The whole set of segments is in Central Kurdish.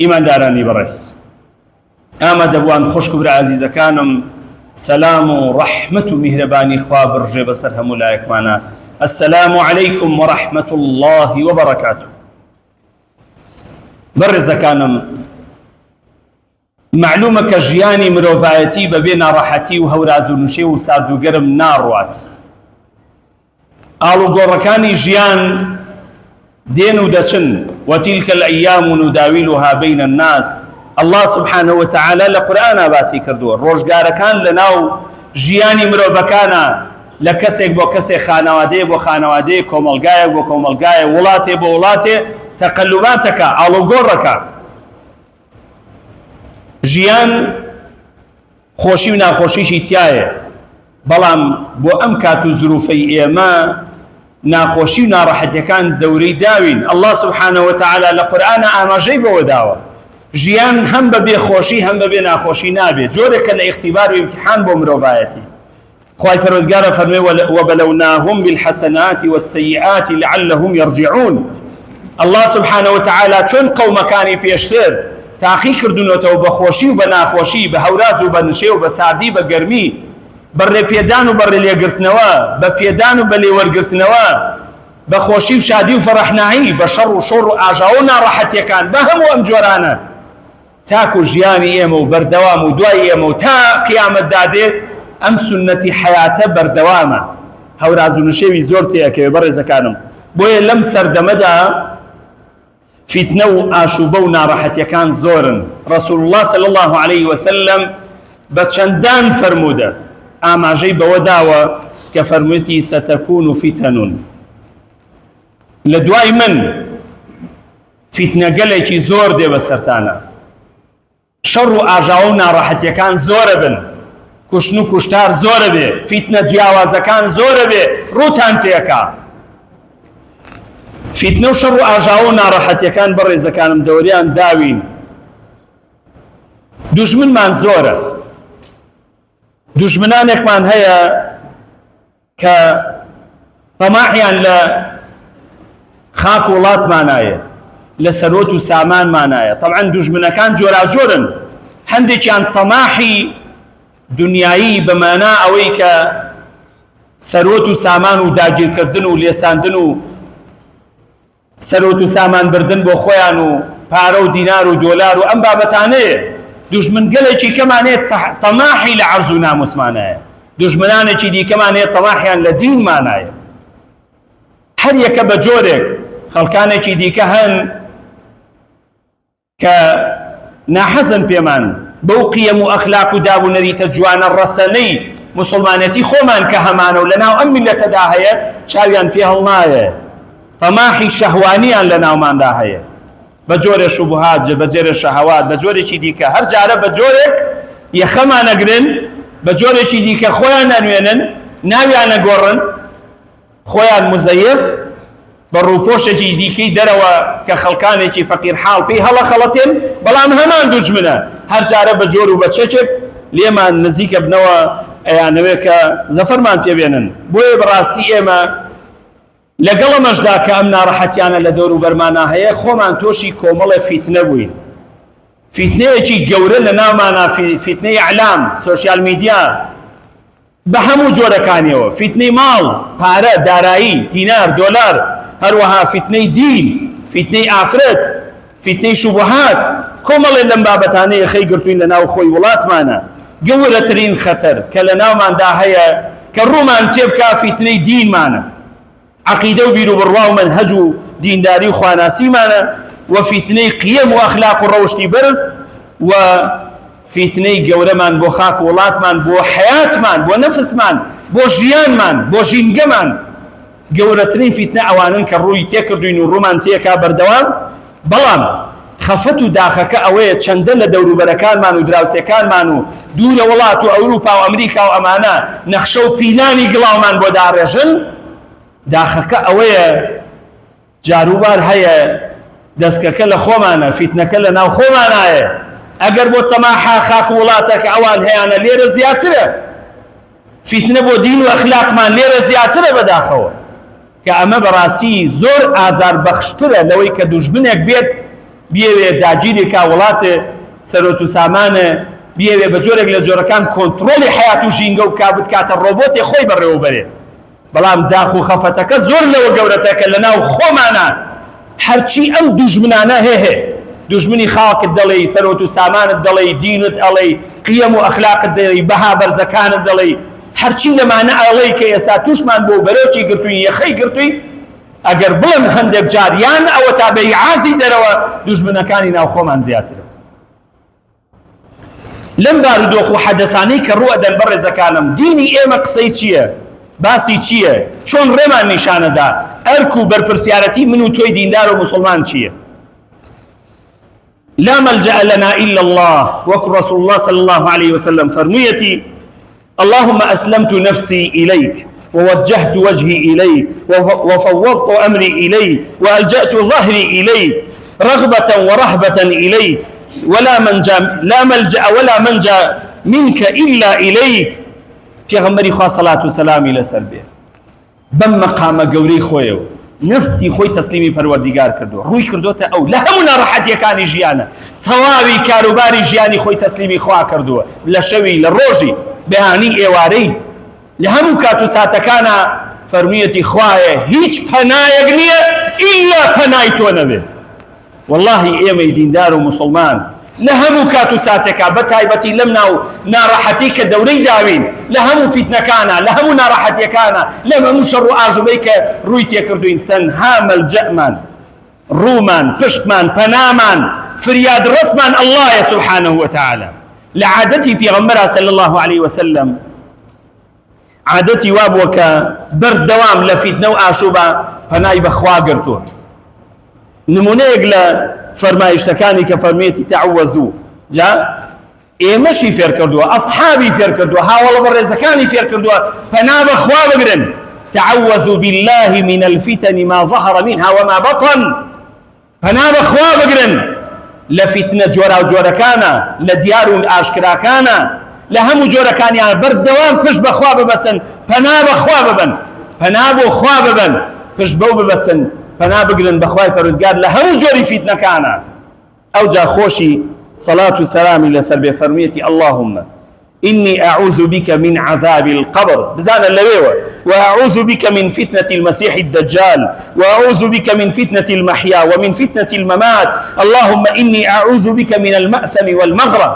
ئیماندارانی بەڕێز، ئامادەبووان خۆشک و برا عەزیزەکانم، سەلام و ڕەحمەت و میهرەبانی خوا بڕژێ بەسەر هەموو لایەکمانە. السلام عەلەیکم وەڕەحمەت الله وبەڕەکاتوه. بەڕێزەکانم، معلومە کە ژیانی مرۆڤایەتی بەبێ ناڕەحەتی و هەوراز و نوشێ و سارد و گەرم ناڕوات. ئاڵوگۆڕەکانی ژیان دێن و دەچن. وتیلکە الئەیام نداویلها بین الناس. الله سبحانه وتعالى لە قورئانە باسی کردووە ڕۆژگارەکان لەناو ژیانی مرۆڤەکانە، لە کەسێک بۆ کەسێک، خانەوادەیە بۆ خانەوادەیە، کۆمەلگایە بۆ کۆمەلگایە، وڵاتێ بۆ وڵاتێ تەقەلوباتەکە، ئاڵوگۆڕەکە. ژیان خۆشی و ناخۆشیشی تایە، بەڵام بۆ ئەم کات و زروفەی ئێمە ناخۆشی و ناڕەحەتیەکان دەورەی داوین. الله سبحانه وتعالى لە قورئانە ئاماژەی بەوە داوە ژیان هەم بەبێ خۆشی هەم بەبێ ناخۆشی نابێت، جۆرێکە لە ئیختیبار و ئیمتیحان بۆ مرۆڤایەتی. خوای پەروەردگارە فەرمێ وبلوناهم بالحسنات والسيئات لعلهم يرجعون. الله سبحانه وتعالى چۆن قەومەکانی پێشتر تاقی کردوونەتەوە بە خۆشی و بە ناخۆشی، بە هەوراز و بە نشێ و بە ساردی بە گەرمی، بەڕێ پێدان و بەڕێ لێگرتنەوە، بە پێدان و بە لێوەرگرتنەوە، بە خۆشی و شادی و فەڕەحنایی، بە شەڕ و شۆڕ و ئاژاو و ناڕەحەتیەکان، بە هەموو ئەم جۆرانە تاکو ژیانی ئێمە و بەردەوام و دوای ئێمە و تا قیامەت دادێت ئەم سنەتی حەیاتە بەردەوامە. هەوراز و نشێوی زۆر تێیەکەوێ بەڕێزەکانم. بۆیە لەم سەردەمەدا فتنە و ئاشوبە و ناڕەحەتیەکان زۆرن. ڕەسوول الله صلی الله عليه وسلم بە چەندان فەرموودە ئاماژەی بەوە داوە کە فەرموویەتی سەتەکون و فتنون، لە دوای من فتنەگەلێکی زۆر دێ بەسەرتانە، شەڕ و ئاژاو و ناڕەحەتیەکان زۆرە بن، کوشتن و کوشتار زۆرە بێ، فتنە جیاوازەکان زۆرە بێ، ڕووتان تێکا. فتنە و شەڕ و ئاژاو و ناڕەحەتیەکان بەڕێزەکانم دەوریان داوین. دوژمنمان زۆرە، دوژمنانێکمان هەیە کە تەماحیان لە خاک وڵاتمانایە، لە سەرۆت و سامانمانایە. طبعا دوژمنەکان جۆراجۆرن، هەندێکیان تەماحی دنیایی بەمانە ئەوەی کە سەرۆت و سامان و داگیرکردن و لێساندن و سەرۆت و سامان بردن بۆ خۆیان و پارە و دینار و دۆلار و ئەم بابەتانەیە. دوژمن گەلێکی کەمانێت تەماحی لە عەرز و ناموسمانایە، دوژمنانێکی دیکەمانێت تەماحیان لە دینمانایە. هەر یەکە بە جۆرێک. خەڵکانێکی دیکە هەن کە ناحەزن پێمان بەو قیەم و ئەخلاق و دابوونەریتە جوانە ڕەسەنەی موسڵمانەتی خۆمان کە هەمانە و لەناو ئەم میلەتەدا هەیە چاویان پێ هەڵنایە، تەماحی شەهوانیان لە ناوماندا هەیە، بە جۆرە شوبهات، بە جۆرە شەهەوات، بە جۆرێکی دیکە، هەر جارە بە جۆرێک یەخەمان ئەگرن، بە جۆرێکی دیکە خۆیان ئەنوێنن، ناویان ئەگۆڕن، خۆیان مزەیف بە ڕووپۆشێکی دیکەی دەرەوە کە خەڵکانێکی فەقیر حاڵ پێی هەڵەخەڵەتێن، بەڵام هەمان دوژمنە، هەر جارە بە جۆر و بە چەچێک لێمان نزیکە بنەوە ئەیانەوێ کە زەفەرمان پێبێنن. بۆیە بەڕاستی ئێمە لەگەڵ ئەمەشدا کە ئەم ناڕەحەتیانە لە دەور و بەرمانە هەیە، خۆمان تۆشی کۆمەڵە فتنە بووین. فتنەیەکی گەورە لە ناومانە، فتنەی ئەعلام، سۆشیال میدیا بە هەموو جۆرەکانیەوە، فتنەی ماڵ، پارە، دارایی، دینار، دۆلار، هەروەها فتنەی دین، فتنەی ئافرەت، فتنەی شوبهات، کۆمەڵێ لەم بابەتانەیە خەی گرتوین لە ناو خۆی وڵاتمانە. گەورەترین خەتەر کە لە ناوماندا هەیە کە ڕوومان تێبکا فتنەی دینمانە، عەقیدە و بیر و بڕوا و مەنهەج و دینداری و خواناسیمانە، و فتنەی قیەم و ئەخلاق و ڕەوشتی بەرز، و فتنەی گەورەمان بۆ خاک و وڵاتمان، بۆ حەیاتمان، بۆ نەفسمان، بۆ ژیانمان، بۆ ژینگەمان. گەورەترین فتنە ئەوانن کە ڕووی تێکردوین و ڕوومان تێکا بەردەوام. بەڵام خەفەت و داخەکە ئەوەیە چەندە لە دەوروبەرەکانمان و دراوسەکانمان و دوورە وڵات و ئەوروپا و ئەمریکا و ئەمانە نەخشە و پیلانی گڵاومان بۆ داڕێژن. داخەکە ئەوەیە جاروبار هەیە دەستکەکە لە خۆمانە، فتنەکە لە ناو خۆمانایە. ئەگەر بۆ تەماحا خاک و وڵاتەکە ئەوان هەیەە لێرە زیاترە، فتنە بۆ دین و ئەخلاقمان لێرە زیاترە بەداخەوە، کە ئەمە بەڕاستی زۆر ئازار بەخشترە لەوەی کە دوژمنێک بێت بیەوێ داگیرێکا وڵاتێ سەرۆت و سامانە بیەوێ بە جۆرێک لە جۆرەکان کۆنتڕۆلی حیات و ژینگە و کا بتکاتە ڕۆبۆتێ خۆی بەڕێوە بەرێ بەڵام داخ و خەفەتەکە زۆر لەوە گەورەتەکە لە ناو خۆمانە هەرچی ئەم دوژمنانە هەیە دوژمنی خاڵکت دەڵێ سەرۆت و سامانت دەڵێ دینت ئەڵێ قیەم و ئەخلاقت دەڵێ بەها بەرزەکانت دەڵێ هەرچی لەمانە ئەڵێ کە ئێستا تووشمان بۆ بەرەوکی گرتووی یەخەی گرتووی ئەگەر بڵم هەندێک جار یان ئەوە تا بەیعازی دەرەوە دوژمنەکانی ناو خۆمان زیاترە لەم بارودۆخ و حەدەسانەی کە ڕوئەدەن بە ڕێزەکانم دینی ئێمە قسەی چییە باسی چییە چۆن ڕێمان نیشانەدا ئەرک و بەرپرسیارەتی من و تۆی دیندار و مسلمان چییە لا ملجأ لنا إلا الله وكو رسول الله صلى الله عليه وسلم فرميتي اللهم أسلمت نفسي إليك ووجهت وجهي إليك وفوضت أمري إليك وألجأت ظهري إليك رغبة ورهبة إليك لا ملجأ ولا منجا منك إلا إليك پیغمبری خواه صلاة و سلامی لسر بێ بەم مەقامە گەورەی خۆیەوە نفسی خۆی تەسلیمی پەروەردیگار کردو ڕووی کردوتە ئەو لە هەموو ناڕەحەتیەکانی ژیانە تەواوی کاروباری ژیانی خۆی تەسلیمی خوا کردووە لە شەوی لە ڕۆژی بەیانی ئێوارەی لە هەموو کات و ساتەکانە فەرموویەتی خوایە هیچ پەنایەک نییە ئیلا پەنای تۆ نەبێ واللهی ئێمەی دیندار و مسلمان لە هەموو کات و ساتێکا بە تایبەتی لەم ناو ناڕەحەتی کە دەورەی داوین لە هەموو فیتنەکانە لە هەموو ناڕەحەتیەکانە لە هەموو شەڕ و ئاژوبەی کە ڕووی تێکردوین تەنها مەلجەئمان ڕوومان پشتمان پەنامان فریاد ڕەفمان ئەڵڵایە سوبحانه وتعالى لە عادەتی پێغەمبەرا صلی الله عليه وسلم عادەتی وا بووە کە بەردەوام لە فیتنە و ئاشوبە پەنای بەخوا گرتووە نمونەیەک لە فەرمایشتەکانی کە فەرمێتی تەعوەزوو جا ئێمەشی فێر کردووە ئەصحابی فێر کردووە هاوڵە بەڕێزەکانی فێر کردووە پەنا بەخوا بگرن تعوذوا بالله من الفتن ما ظهر منها وما بطن پەنا بەخوا بگرن لە فیتنە جۆرا و جۆرەکانە لە دیار و ئاشکراکانە لە هەموو جۆرەکانیان بەردەوام پشت بەخوا ببەسن پەنا بەخوا ببن پەنا بۆ خوا ببن پشت بەو ببەسن پەنا بگرن بەخوای پەروەردگار لە هەموو جۆری فیتنەکانە ئەو جا خۆشی صلاة و سلامی لەسەر بێ فەرموویەتی اللهم إني أعوذ بك من عذاب القبر بزانا اللويوة وأعوذ بك من فتنة المسيح الدجال وأعوذ بك من فتنة المحيا ومن فتنة الممات اللهم إني أعوذ بك من المأثم والمغرم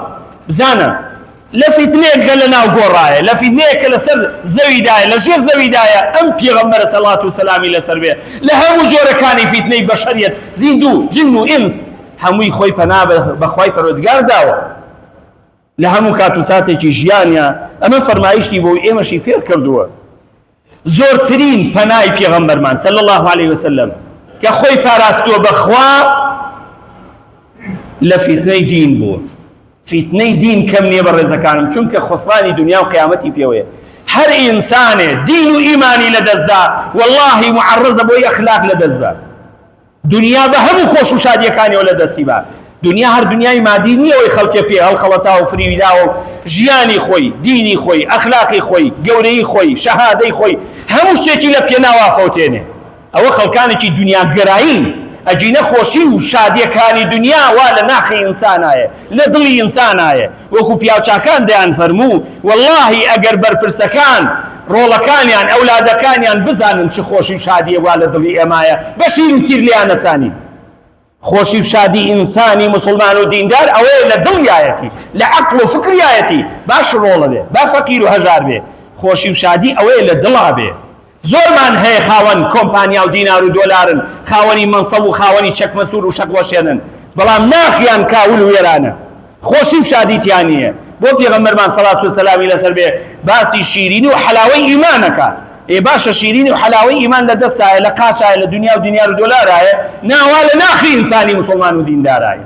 بزانا لفتنيك لنا وقورايا لفتنيك لسر زويدايا لجير زويدايا أم بيغمبر صلاة وسلامي لسر بيه لهم جوركاني فتني بشرية زيندو جن وإنس هموي خوي پنا بخواي پرودگار داوه لهمو کاتو ساتێکی ژیانیا ئەمە فەرمایشتی بۆ ئێمەشی فێر کردووە زۆرترین پەنای پێغەمبەرمان صلی الله عليه وسلم کە خۆی پاراستووە بەخوا لە فیتنەی دین بووە فیتنەی دین کەم نییە بە ڕێزەکانم چونکە خۆسبانی دنیا و قیامەتی پێوەیە هەر ئینسانێ دین و ئیمانی لەدەستدا واللهی معرضە بۆی ئەخلاق لەدەستدا دنیا بە هەموو خۆش و شادیەکانیەوە لەدەستی بە دنیا هەر دنیای مادی نییە ئەوەی خەڵکێ پێ هەڵخەڵەتا و فریویدا و ژیانی خۆی دینی خۆی ئەخلاقی خۆی گەورەی خۆی شەهادەی خۆی هەموو شتێکی لە پێ ناوافەوتێنێ ئەوە خەڵکانێکی دنیاگەرایین ئەجینە خۆشی و شادیەکانی دنیا وا لە ناخی ئینسانایە لە دڵی ئینسانایە وەکو پیاوچاکان دەیان فەرموو واللهی ئەگەر بەرپرسەکان ڕۆڵەکانیان ئەولادەکانیان بزانن چ خۆشی و شادیە وا لە دڵی ئێمایە بەشیر و تیر لیان نەسانی خۆشی و شادی ئینسانی مسلمان و دیندار ئەوەیە لە دڵیایەتی لە عەقڵ و فکریایەتی باش ڕۆڵە بێ با فەقیر و هەژار بێ خۆشی و شادی ئەوەیە لە دڵا بێ زۆرمان هەیە خاوەن کۆمپانیا و دینار و دۆلارن خاوەنی مەنسەب و خاوەنی چەک مەسوور و شەک وەشێنن بەڵام ناخیان کاول و وێرانە خۆشی و شادیتیان نییە بۆ پێغەمبەرمان سەڵات و سەلامی لەسەر بێ باسی شیرینی و حەلاوەی ئیمانەکە باشە شیرینی و حەلاوەی ئیمان لە دەستایە لە قاچایە لە دنیا و دینار و دۆلارایە ناوا لە ناخی ئینسانی مسلمان و دیندارایە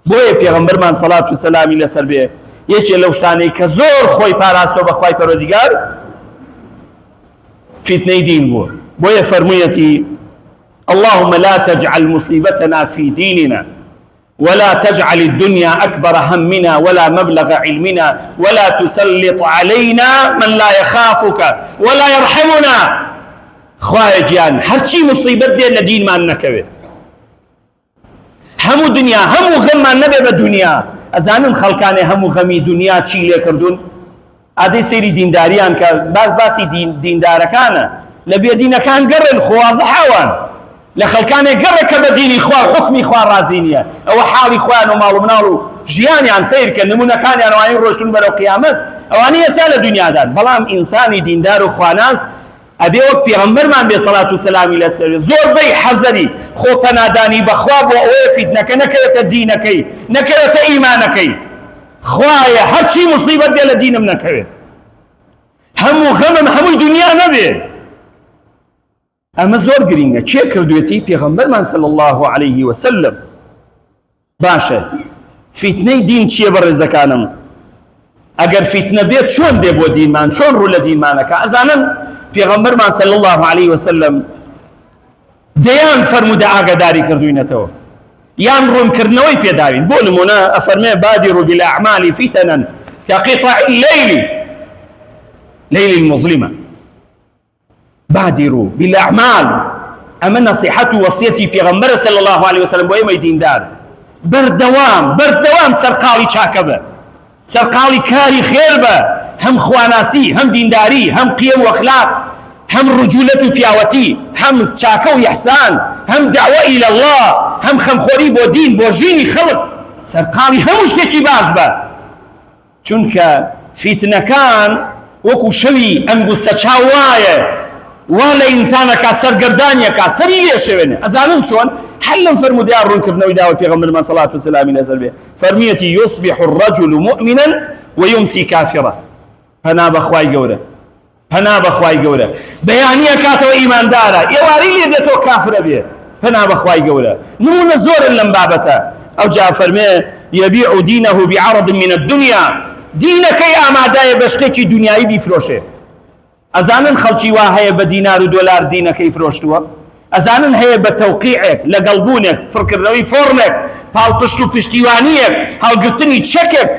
بۆیە پێغەمبەرمان سەڵات و سەلامی لەسەر بێ یەکێ لەو شتانەی کە زۆر خۆی پاراستۆ بەخوای پەروەردیگار فتنەی دین بووە بۆیە فەرموویەتی اللهم لا تجعل مصيبتنا في ديننا ولا تجعل الدنيا أكبر همنا ولا مبلغ علمنا ولا تسلط علينا من لا يخافك ولا يرحمنا خواهي جيان هرچی مصيبت دي لدين ما نكوي هەموو دنیا هەموو غەممان نەبێ بە دنیا. ئەزانن خەڵکانێ هەموو غەمی دنیا چی لێ کردوون؟ ئادەی سەیری دینداریان کە باسی دیندارەکانە لە بێدینەکان گەڕن خوازە حاوان لە خەڵکانێ گەڕێ کە بە دینی خوا حوکمی خوا ڕازی نییە. ئەوە حاڵی خۆیان و ماڵ و مناڵ و ژیانیان سیر کە نمونەکانیان ئەوانەی ڕۆشتون بەرەو قیامەت ئەوانەی ئێستا لە دنیادان. بەڵام ئینسانی دیندار و خواناس ئەبێ وەک پێغەمبەرمان بێ سەڵات و سەلامی لەسەر زۆربەی حەزەری خۆپەنادانی بەخوا بۆ ئەوەیە فیتنەکە نەکەوێتە دینەکەی نەکەوێتە ئیمانەکەی. خوایە هەرچی موسیبەت بێ لە دینم نەکەوێت، هەموو غەمم هەمووی دنیا نەبێ. ئەمە زۆر گرینگە. چێ کردوێتی پێغەمبەرمان صلی الله عليه وسلم؟ باشە فیتنەی دین چییە بەڕێزەکانم؟ ئەگەر فیتنە بێت چۆن دێ بۆ دینمان، چۆن ڕوو لە دینمانەکە؟ ئەزانن پێغەمبەرمان صلی الله عليه وسلم دەیان فەرموودە ئاگاداری کردوینەتەوە یان ڕوونکردنەوەی پێداوین. بۆ نمونە ئەفەرمێ بادروا بالأعمال فتنا كقطع الليل المظلمة. بادروا بالأعمال ئەمە نصيحة وصيتي پێغەمبەر صلی الله عليه وسلم بۆ ئێمەی دیندار. بەردەوام سەرقاڵی چاکە بە، سەرقاڵی کاری خێر بە، هەم خواناسی، هەم دینداری، هەم قیەم و ئەخلاق، هەم ڕجولەت و پیاوەتی، هەم چاکە و یحسان، هەم دعوە إلى الله، هەم خەمخۆری بۆ دین، بۆ ژینی خەڵک. سەرقاڵی هەموو شتێکی باش بە، چونکە فیتنەکان وەکو شەوی ئەنگوستە چاو وایە وا لە ئینسانەکە سەرگەردانیەکە سەری لێ شێوێنێ. ئەزانن چۆن؟ هەر لەم فەرموودەیان ڕوونکردنەوەی داوە پێغەمبەرمان سەڵات و سەلامی لەسەر بێ فەرمیەتی یوسبح الرجل مؤمنا ويمسي كافرا. پەنا بەخوای گەورە، پەنا بەخوای گەورە. بەیانیە کاتەوە ئیماندارە ئێواری لێ دێتەوە کافرە بێ. پەنا بەخوای گەورە. نمونە زۆرن لەم بابەتە. ئەو جا فەرمێ يبيع دينه بعرض من الدنيا، دینەکەی ئامادەیە بە شتێکی دنیایی بیفرۆشێ. ئەزانن خەڵکی وا هەیە بە دینار و دۆلار دینەکەی فرۆشتووە؟ ئەزانن هەیە بە تەوقیعێک لەگەڵبوونێک فڕکردنەوەی فۆرمێک پاڵپشت و پشتیوانیەک هەڵگرتنی چەکێک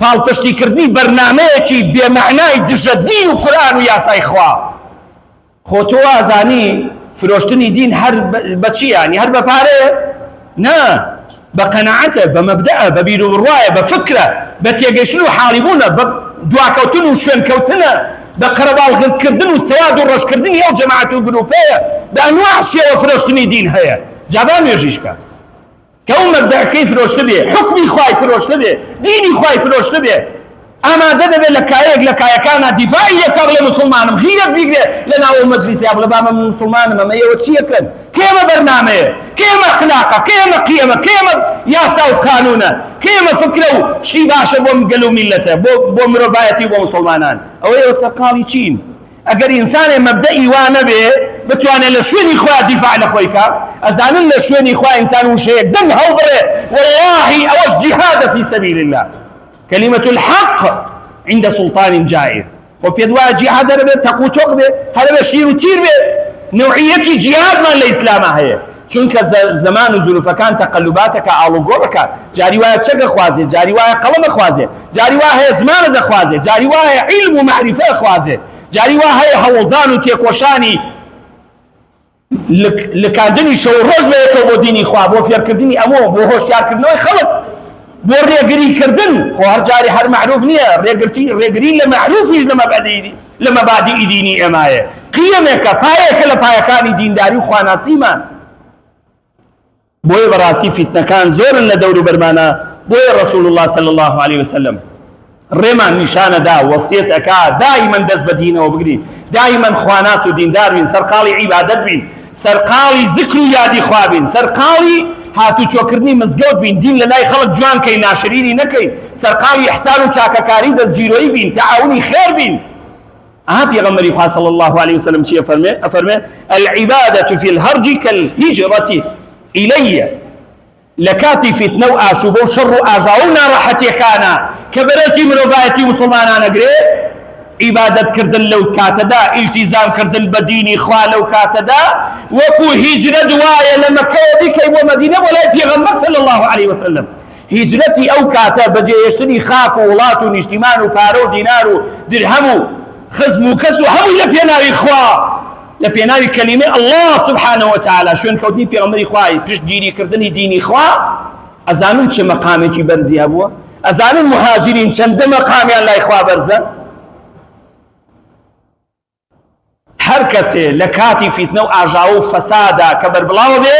پاڵپشتیکردنی بەرنامەیەکی بێمەعنای دژە دین و قورئان و یاسای خوا. خۆ تۆ ئازانی فرۆشتنی دین هەر بە چییانی؟ هەر بە پارەیە؟ نا، بە قەناعەتە، بە مەبدەئە، بە بیر و بڕوایە، بە فکرە، بە تێگەیشتن و حاڵیبوونە، بە دواکەوتن و شوێنکەوتنە، بە قەرەباڵغکردن و سەیاد و ڕەشکردنی ئەو جەماعەت و گروپەیە. بە ئەنواع شێوە فرۆشتنی دین هەیە. جا با نوێژیشکە کە ئەو مەبدەئەکەی فرۆشتە بێ، حوکمی خوای فرۆشتە بێ، دینی خوای فرۆشتە بێ، ئامادە دەبێت لە کایەک لە کایەکانە دیفاعی لێ بکات لە مسلمانم، غیرەت بیگرێ لە ناو مەجلیسیا بڵێ با من مسلمانم، ئەمە ئێوە چیەکەن؟ کێمە بەرنامەیە؟ کێمە ئەخلاقە؟ کێمە قیەمە؟ کێمە یاسا و قانونە؟ کێمە فکرە و شتی باشە بۆ گەل و میلەتە، بۆ مرۆڤایەتی و بۆ مسلمانان؟ ئەوە ئێوە سەرقاڵی چین؟ ئەگەر ئینسانێ مەبدەئی وا نەبێ بتوانێت لە شوێنی خوا دیفاع لە خۆی کات. ئەزانن لە شوێنی خوا ئینسان وشەیەک دەنگ هەڵبڕێ والله ئەوەش جیهادە فی سەبیل الله. كلمة الحق عند سلطان جائر. خو پێت وایە جیهاد هەربێت تەق و تۆق بێ، هەربێ شیر و تیر بێ. نوعیەتی جیهادمان لە ئیسلامە هەیە، چونکە زەمان و زولفەکان تەقەلوباتەکە ئاڵوگۆ بکات. جاری وایە چەکە خوازێ، جاری وایە قەڵەمە خوازێ، جاری وایە هەیە زمانە دەخوازێ، جاری وایە عیلم و معریفە خوازێ، جاری وایە هەیە هەوڵدان و تێکۆشانی لکاندنی شەو ڕۆژ بەیەکەوە بۆ دینی خوا، بۆ فێرکردنی ئەمەوە، بۆ هۆشیارکردنەوەی خەڵک، بۆ ڕێگریکردن. خۆ هەر جاری هەر معروف نییە، ڕێگری لە معروفیش لە مەبادیئی دینی ئێمایە. قیەمێکە، پایەکە لە پایەکانی دینداری و خواناسیمان. بۆیە بەڕاستی فیتنەکان زۆرن لە دەور و بەرمانە. بۆیە ڕەسوول الله صلی الله عليه وسلم ڕێمان نیشانەدا، وەسیەت ئەکا دائیمەن دەست بە دینەوە بگرین، دائیمەن خواناس و دیندار بین، سەرقاڵی عیبادەت بین، سەرقاڵی ذکر و یادی خوا بین، سەرقاڵی هاتوچۆکردنی مزگەوت بین، دین لە لای خەڵک جوان کەین، ناشرینی نەکەین، سەرقاڵی ئیحسان و چاکەکاری دەستگیرۆیی بین، تەعاونی خێر بین. پێغەمبەری خوا صلی الله عليه وسلم چی ئەفەرمێ؟ العبادة في الهرج كالهجرة إلي. لە کاتی فیتنە و ئاشوبە و شەڕ و ئاژاوە و ناڕەحەتیەکانە کە بەرەوتی مرۆڤایەتی مسلمانانەگرێ، عیبادەتکردن لەو کاتەدا، ئیلتیزامکردن بە دینی خوا لەو کاتەدا وەکو هیجرەت وایە لە مەکەیە بیکەی بۆ مەدینە بۆ لای پێغەمبەر صلی الله عليه وسلم. هیجرەتی ئەو کاتە بەجێهێشتنی خاک و وڵات و نیشتیمان و پارە و دینار و درهەم و خزم و کەس و هەمووی لە پێناوی خوا، لپێناوی کەلیمەی الله سبحانه وتعالى شوێن کەوتنی پێغەمبەری خوای پشتگیریکردنی دینی خوا ئەزانن چه مەقامێکی بەرزی هەبووە ئەزانن مهاجرین چەندە مەقامیان لای خوا بەرزە هەر کەسێ لە کاتی فیتنە و ئاژاوە و فەسادا کە بەربڵاوە بێ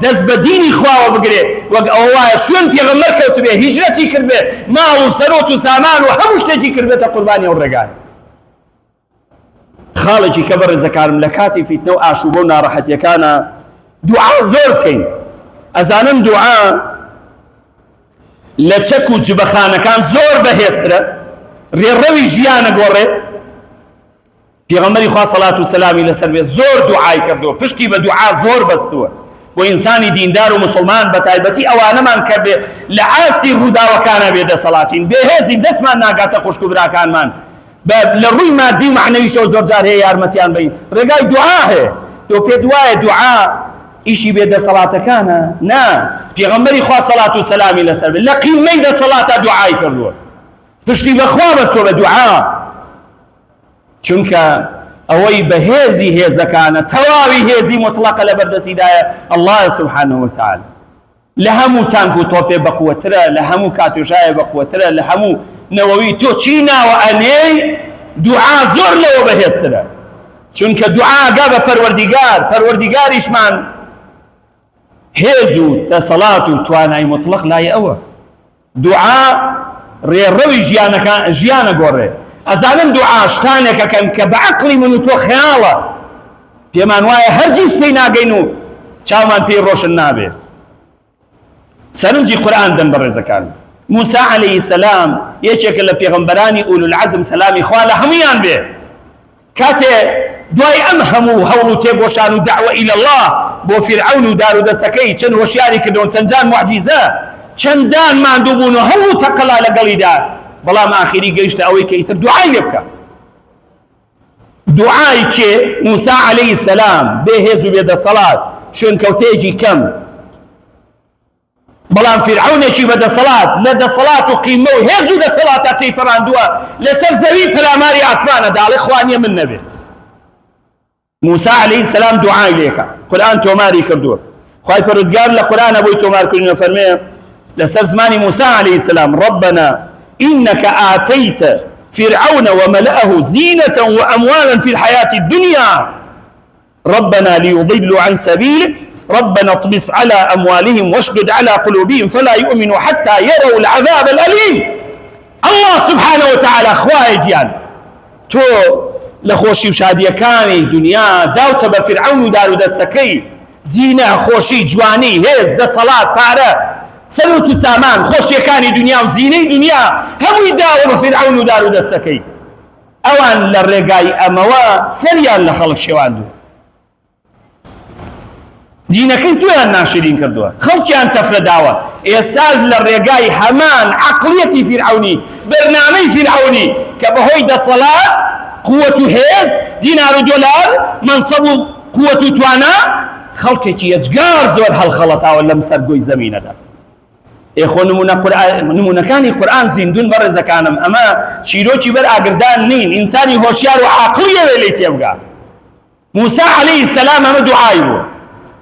دەست بە دینی خواوە بگرێ وەک ئەوە وایە شوێن پێغەمبەر کەوتبێ هیجرەتی کردبێ ماڵ و سەرۆت و سامان و هەموو شتێکی کردبێتە قوربانی ئەو ڕێگای خاڵێکی کە بەڕێزەکانم لە کاتی فیتنە و ئاشوبە و ناڕەحەتیەکانە دوعا زۆر بکەین ئەزانم دوعا لە چەک و جبەخانەکان زۆر بەهێزترە ڕێڕەوی ژیانە گۆڕێ پێغەمبەری خوا سەڵات و سەلامی لەسەر بێ زۆر دوعای کردووە پشتی بە دوعا زۆر بەستووە بۆ ئینسانی دیندار و مسلمان بە تایبەتی ئەوانەمان کە بێ لە ئاستی ڕووداوەکانە بێدەسەڵاتین بێهێزی دەستمان ناگاتە خوشک و براکانمان لە ڕووی مادی و معنەویشەوە زۆر جار هەیە یارمەتیان بین ڕێگای دوعا هەیە تۆ پێت وایە دوعا ئیشی بێدەسەڵاتەکانە نا پێغەمبەری خوا سەڵات و سەلامی لەسەر بێ لە قیمەی دەسەڵاتە دوعای کردووە پشتی بەخوا بەستۆ بە دوعا چونکە ئەوەی بەهێزی هێزەکانە تەواوی هێزی مطلقە لە بەردەستیدایە الله سبحانه وتعالى لە هەموو تانک و تۆپێ بەقووەترە لە هەموو کاتوژایە بەقووەترە لە هەموو نەوەوی تۆ چی ناوە ئەنێی دوعا زۆر لەوە بەهێزترە چونکە دوعا ئەگا بە پەروەردیگاریشمان هێز و دەسەڵات و توانای مطلق لای ئەوە دوعا ڕێڕەوی ژیانە گۆڕێ ئەزانم دوعا شتانێکەکەن کە بە عەقڵی من و تۆ خەیاڵە پێمان وایە هەرگیز پێی ناگەین و چاومان پێی ڕۆشن نابێت سەرنجی قورئان دەن بەڕێزەکان موسى عليه السلام یەکێکە لە پێغەمبەرانی ئولو العەزم سەلامی خوا لە هەموویان بێ کاتێ دوای ئەم هەموو هەوڵ و تێگۆشان و دعوە إلى الله بۆ فیرعەون و دار و دەسەکەی چەند هۆشیاری کردەوە چەندان موعجیزە چەندان ماندوو بوون و هەموو تەقەلا لەگەڵیدا بەڵام ئاخری گەیشتە ئەوەی کە ئیتر دوعای لێ بکە دوعای کێ موسى عليه السلام بێهێز و بێدەسەڵات شوێن کەوتێکی کەم بەڵام فیرعەونێکی بەدەسەڵات لە دەسەڵات و قیمە و هێز و دەسەڵاتە تێیپەڕاندووە لەسەر زەوی پەلاماری ئاسمانەدا ئەڵێ خوانیە من نەبێت موسى عليه السلام دوعای لێکە قورئان تۆماری کردووە خوای پەروەردگار لە قورئانە بۆی تۆمارکردنەوە فەرمێ لەسەر زمانی موسى عليه السلام ربنا إنك آتيت فرعون وملأه زينة وأموالا في الحياة الدنيا ربنا ليضلوا عن سبيلك ربنا اطمس على أموالهم واشدد على قلوبهم فلا يؤمنوا حتى يروا العذاب الأليم الله سبحانه وتعالى خواهجيان تو لخوشي وشادية كاني دنيا داوت بفرعون دارو دستكي زينة خوشي جواني هز دا صلاة بارا سلوت سامان خوشي كاني دنيا وزيني دنيا هم يداو بفرعون دارو دستكي اوان للرقاي اموا سريان لخلق شواندو دینەکەی تویان ناشرین کردووە خەڵکیان تەفرەداوە ئێستا لە ڕێگای هەمان عەقڵیەتی فیرعەونی بەرنامەی فیرعەونی کە بەهۆی دەسەڵات قووەت و هێز دینار و دۆلار مەنسەب و قووەت و توانە خەڵکێکی یەجگار زۆر هەڵخەڵەتاوە لەم سەرگۆی زەمینەدا ئێخۆ نمونەکانی قورئان زیندون بەڕێزەکانم ئەمە چیرۆکی بەر ئاگردان نین ئینسانی هۆشیار و عاقڵیەوێ لێی تێبگا موسى عليه السلام ئەمە دوعای بوو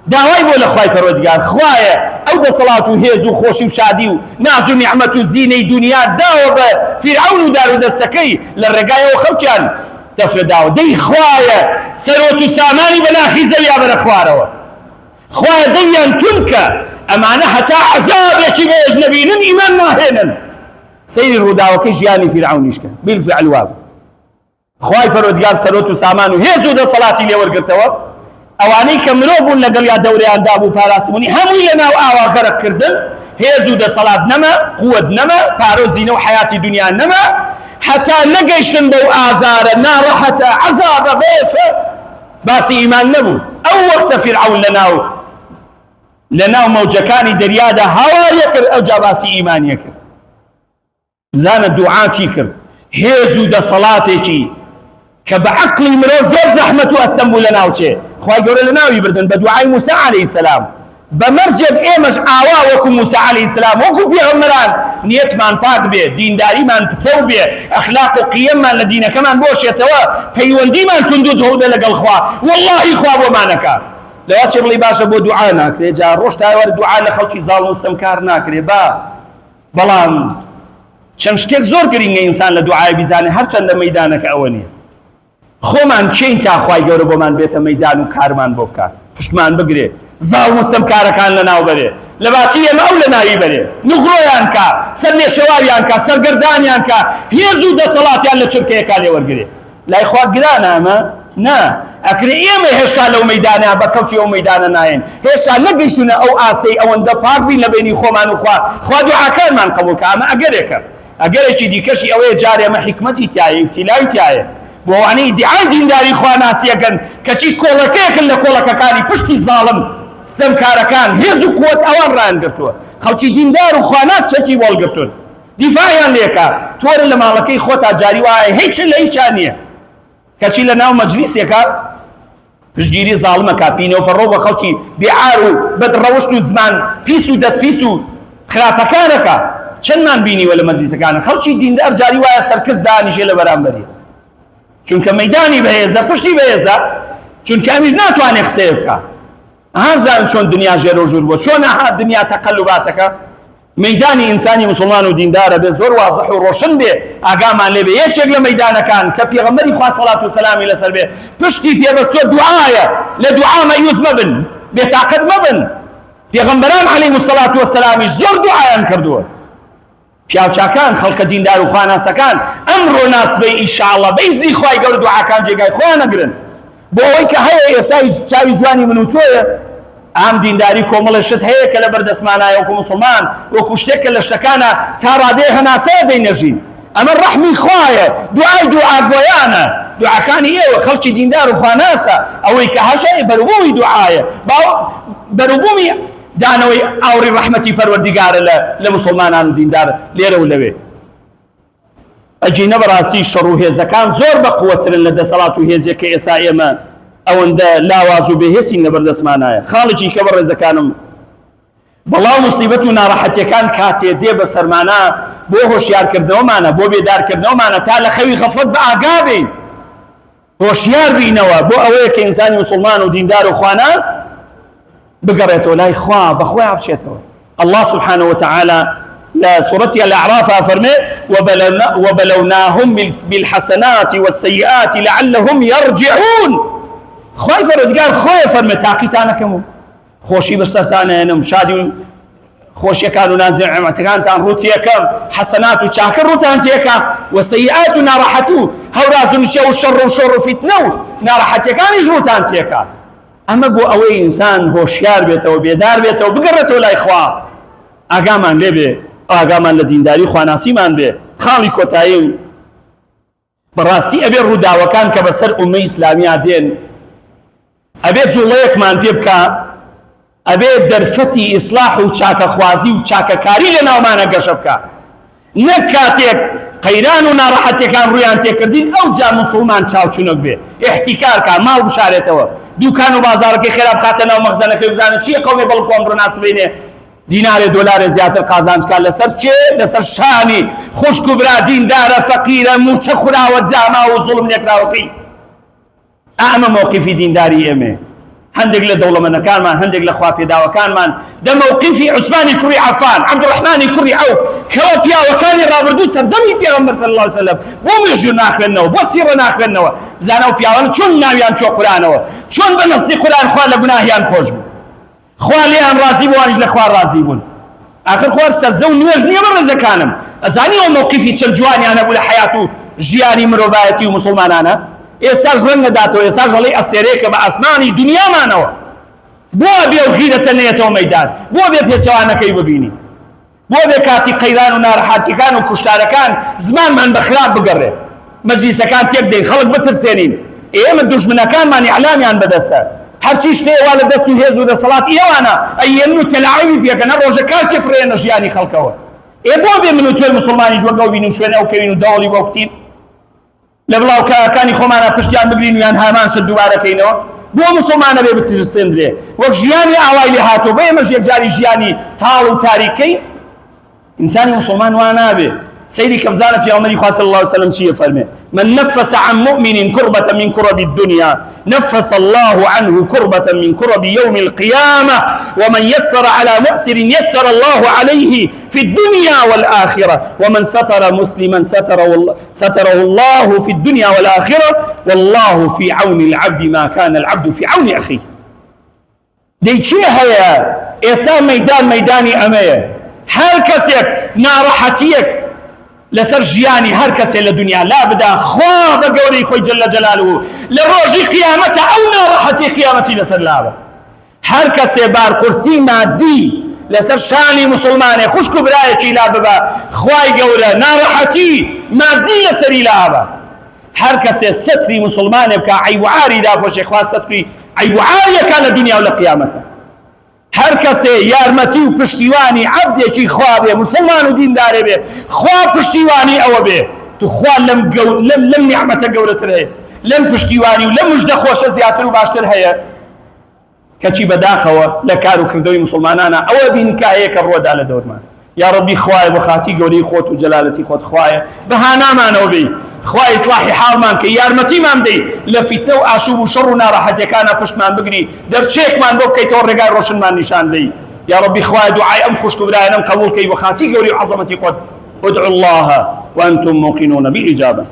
داوای بۆ لە خوای پەروەردگار خوایە ئەو دەسەڵات و هێز و خۆشی و شادی و ناز و نیعمەت و زینەی دنیا داوە بە فیرعەون و دار و دەستەکەی لە ڕێگایەوە خەڵکیان تەفرەداوە دەی خوایە سەرۆت و سامانی بەناخی زەویا بەرە خوارەوە خوایە دڵیان تونکە ئەمانە هەتا عەزابێکی بێژ نەبینن ئیمان ناهێنن سەیری ڕووداوەکەی ژیانی فیرعەونیشکە بالفعل وابوو خوای پەروەردگار سەرۆت و سامان و هێز و دەسەڵاتی لێوەرگرتەوە ئەوانەی کە مرۆڤ بوون لەگەڵ یا دەورەیاندا بوو پاراسبوونی هەمووی لەناو ئاوا غەرقکردن هێز و دەسەڵات نەما قووەت نەما پارۆ زینە و حەیاتی دنیا نەما هەتا نەگەیشتن بەو ئازارە ناڕەحەتە عەزابە بێسە باسی ئیمان نەبوو ئەو وەختە فیرعەون لەناو مەوجەکانی دەریادا هاواریە کرد ئەوجا باسی ئیمانیە کرد بزانە دوعا چی کرد هێز و دەسەڵاتێکی کە بە عەقڵی مرۆڤ زۆر زەحمەت و ئەستەم بوو لە ناوچێ خوای گەورە لە ناوی بردن بە دوعای موسى عليه السلام بمرجب ئێمەش ئاوا وەکو موسى عليه السلام وەکو پێغەمبەران نیەتمان پاک بێ دینداریمان پچە بێ ئەخلاق و قیەممان لە دینەکەمان بۆشێتەوە پەیوەندیمان کندوت هەڵبێ لەگەڵ خوا واللهی خوا بۆمانەکە لەوا چێ بڵی باشە بۆ دوعا ناکرێ جا ڕۆژ تاوەرە دوعا لە خەڵکی زاڵ مستەمکار ناکرێ بەڵام چەند شتێک زۆر گرنگە ئینسان لە دوعای بیزانێ هەرچەندە مەیدانەکە ئەوە نییە خۆمان چین تا خوای گەورە بۆمان بێتە مەیدان و کارمان بۆ بکات پشتمان بگرێ زاڵ مستەمکارەکان لەناو بەرێ لە باتی ئێمە ئەو لە ناوی بەرێ نوغڕۆیان کە سەر لێشەواویان کە سەرگەردانیان کە هێز و دەسەڵاتیان لە چرکەیەکا لێوەرگرێ لای خوا گرانە ئەمە نا ئەکرێ ئێمە هێشتا لەو مەیدانە بە کەوتی ئەو مەیدانە نایەن هێشتا نەگەیشتونە ئەو ئاستەی ئەوەندە پاک بین لە بینی خۆمان و خوا دوعاکانمان قبوڵکە ئەمە ئەگەرێکە ئەگەرێکی دیکەشی ئەوەیە جارێ ئەمە حیکمەتی تایە ئیبتیلای تایە بۆ ئەوانەی ئیدعای دینداری خوا ناسیەکەن کەچی کۆڵەکەیەکن لە کۆڵەکەکانی پشتی زاڵم ستەمکارەکان هێز و قووەت ئەوان ڕایانگرتووە خەڵکی دیندار و خواناس چەکی وەڵگرتون دیفاعیان لێکا تۆرە لە ماڵەکەی خۆتا جاری وایە هیچ لە هیچیان نییە کەچی لە ناو مەجلیسێکە پشتگیری زاڵمەکە پینەوپەڕۆ بە خەڵکی بێعار و بەدڕەوشت و زمان پیس و دەستپیس و خراپەکانەکە چەندمان بینیوە لە مەجلیسەکانە خەڵکی دیندار جاری وایە سەرکەس دانیشێ لە بەرامبەری چونکە مەیدانی بەهێزە پشتی بەهێزە چونکە ئەمیش ناتوانێت قسەیە بکە هەمزان چۆن دنیا ژێر و ژوور بووە چۆن ئاها دنیا تەقەلوباتەکە مەیدانی ئینسانی مسلمان و دیندارە بێ زۆر وازەح و ڕۆشن بێ ئاگامان لێ بێ یەکێک لە مەیدانەکان کە پێغەمبەری خوا سەڵات و سەلامی لەسەر بێ پشتی پێبەستۆ دوعایە لە دوعا مەیوز مەبن بێتاقەت مەبن پێغەمبەران عەلەیهیمو سەڵات وەسەلامی زۆر دوعایان کردووە پیاوچاکان خەڵکە دیندار و خواناسەکان ئەمڕۆ ناسبەی ئینشاءڵڵا بەئیزنی خوای گەورە دوعاکان جێگای خۆیان ئەگرن بۆ ئەوەی کە هەیە ئێستای چاوی جوانی من و تۆیە ئام دینداری کۆمەڵی شت هەیە کە لە بەردەستمانایە وەکو مسلمان وەکو شتێک کە لە شتەکانە تا ڕادەیە هەناسەیە دەینەژین ئەمە ڕەحمی خوایە دوعای دوعاگۆیانە دوعاکانی ئێوە خەڵکی دیندار و خواناسە ئەوەی کە هەشەیە بەروبوومی دوعایە بەروبوومی دانەوەی ئاوری ڕەحمەتی پەروەردیگارە لە مسلمانان و دیندار لێرە و لەوێ ئەجینە بەڕاستی شەڕ و هێزەکان زۆر بەقووەترن لە دەسەڵات و هێزێک کە ئێستا ئێمە ئەوەندە لاواز و بێهێسین لە بەردەستمانایە خاڵێکی کە بە ڕێزەکانم بەڵاو موسیبەت و ناڕەحەتیەکان کاتێ دێ بە سەرمانە بۆ هۆشیارکردنەوەمانە بۆ بێدارکردنەوەمانە تا لە خەوی غەفڵەت بە ئاگا بین هۆشیار بینەوە بۆ ئەوەیە کە ئینسانی مسلمان و دیندار و خواناس بگەڕێتەوە لای خوا بەخۆی هەبچێتەوە الله سبحانه وتعالى لا سورة الأعراف فرمي وبلوناهم بالحسنات والسيئات لعلهم يرجعون خوي فرودگار خوي فرمي تاقيتانا كمو خوشي بستانه انم شادي خوشي كانوا نازع عمتكان تان روتيا كم حسنات وشاكر روتان تيكا وسيئات نارحتو هوراز الشر والشر والشر فتنو نارحتي كان يجروتان تيكا اما بو اوي انسان هوشيار بيته وبيدار بيته وبقرته لا اخوا اقامان لبي ئاگامان لە دینداری خواناسیمان بێ خاڵی کۆتایی بەڕاستی ئەبێ ڕووداوەکان کە بەسەر ئومەی ئیسلامیا دێن ئەبێ جوڵەیەکمان پێ بکە ئەبێ دەرفەتی ئیسلاح و چاکەخوازی و چاکەکاری لە ناومانە گەشە بکە نەک کاتێک قەیران و ناڕەحەتیەکان ڕوویان تێکردین ئەو جا موسڵمان چاوچونک بێ ئیحتیکارکە ماڵ بشارێتەوە دوکان و بازارەکەی خێرا بخاتە ناو مەخزەنەکەی بزانە چییە قەومێ بەڵکۆن ڕناسبێنێ دینارێ دۆلارێ زیاتر قازانجکە لەسەر چێ لەسەر شانی خوشک و برا دیندارە فەقیرە موچە خوراوە داما و زوڵم نێکراوەکەی ئەمە مۆقیفی دینداری ئێمێ هەندێک لە دەوڵەمەندەکانمان هەندێک لە خواپێداوەکانمان دە مەوقیفی عوسمانی کوڕی عەفان عەبدوڕەحمانی کوڕی عەوف کەوە پیاوەکانی ڕابردوو سەردەمی پێغەمبەر صلی الله علیه وسلم بۆ مێژوو ناخوێننەوە بۆ سیڕە ناخوێننەوە بزانە و پیاوانە چۆن ناویان چۆ قورئانەوە چۆن بە نەسی قورئان خوا لە گوناهیان خۆش بوو خوا لێیان ڕازی بوو وانیش لە خوا ڕازی بوون آخر خوار سەرزە و نوێژ نییە بە ڕێزەکانم ئەزانی ئەو مەوقیفی چەند جوانیان هەبوو لە حەیات و ژیانی مرۆڤایەتی و مسڵمانانە ئێستاش ڕەنگ نەداتەوە ئێستاش هەڵەی ئەستێرەیەکە بە ئاسمانی دنیامانەوە بۆ بێ و غیرەتە نێتەوە مەیدان بۆ بێ پێچەوانەکەی ببینی بۆ بێ کاتی قەیران و ناڕەحەتیەکان و کوشتارەکان زمانمان بە خراپ بگەڕێ مەجلیسەکان تێک دەین خەڵک بترسێنین ئێمە دوژمنەکانمان ئیعلامیان بەدەستە هەرچی شتێوا لە دەستی هێز و دەسەڵات ئێوانە ئەیێن و تەلاعوبی پێکەنە ڕۆژە کارتێ فرێنە ژیانی خەڵکەوە بۆ بێ من و تۆی مسڵمانیش وەگەڵ بین و شوێنە ئەو کەوین و دەوڵی بۆ بکتین لە بڵاوکەکانی خۆمانە پشتیان بگرین و یان هامان شت دووبارەکەینەوە بۆ مسلمانە بێ بترسێنرێ وەک ژیانی ئاوای لێ هاتۆ بە ئێمەش یەکجاری ژیانی تاڵ و تاریکەی ئینسانی مسلمان وا نابێ سيدي كبزانة في عمر صلى الله عليه وسلم شيء فرمي من نفس عن مؤمن كربة من كرب الدنيا نفس الله عنه كربة من كرب يوم القيامة ومن يسر على مؤسر يسر الله عليه في الدنيا والآخرة ومن ستر مسلما ستره الله في الدنيا والآخرة والله في عون العبد ما كان العبد في عون أخيه دي شيء هيا إيسا ميداني أمية هر كسيك نارحتيك لسر ژیانی هەر کەسێ لە دنیا لا بدا خوا بە گەورەی خۆی جل جلاله لە ڕۆژی قیامەتە ئەو ناڕەحەتی قیامەتی لەسەر لابە هەر کەسێ بارقورسی مادی لەسەر شانی مسلمانێ خوشک و برایەکی لا ببە خوای گەورە ناڕەحەتی مادی لەسەری لابە هەر کەسێ ستری مسلمانێ بکە عیب و عاری داپۆشێ خوا ستری عیب و عاریەکە لە دنیا و لە قیامەتە هر کسی یارمەتی و پشتیوانی عەبدێکی خوا بێ مسلمان و دیندارێ بێ خوا پشتیوانی ئەوە بێ تو خوا لەم نیعمەتە گەورەتر هەیە لەم پشتیوانی و لەم مژدە خۆشە زیاتر و باشتر هەیە کەچی بەداخەوە لە کار و کردەوەی مسلمانانە ئەوە بین کە هەیە کە ڕۆدا لە دەورمان یا ڕەبی خوایە بە خاتی گەورەی خۆت و جەلالەتی خۆت خوایە بەهانامانەوە بێ خوای ئیسلاحی حاڵمان کە یارمەتیمان بدەی لە فیتنە و ئاشوب و شەڕ و ناڕەحەتیەکانە پشتمان بگری دەرچێکمان بۆ بکەیتەوە ڕێگای ڕۆشنمان نیشان دەی یا ڕەبی خوای دوعای ئەم خوشک و برایانەم قبوڵ کەی بە خاتی گەورەی و عەزەمەتی خۆت ادعوا الله وأنتم موقنون بالإجابة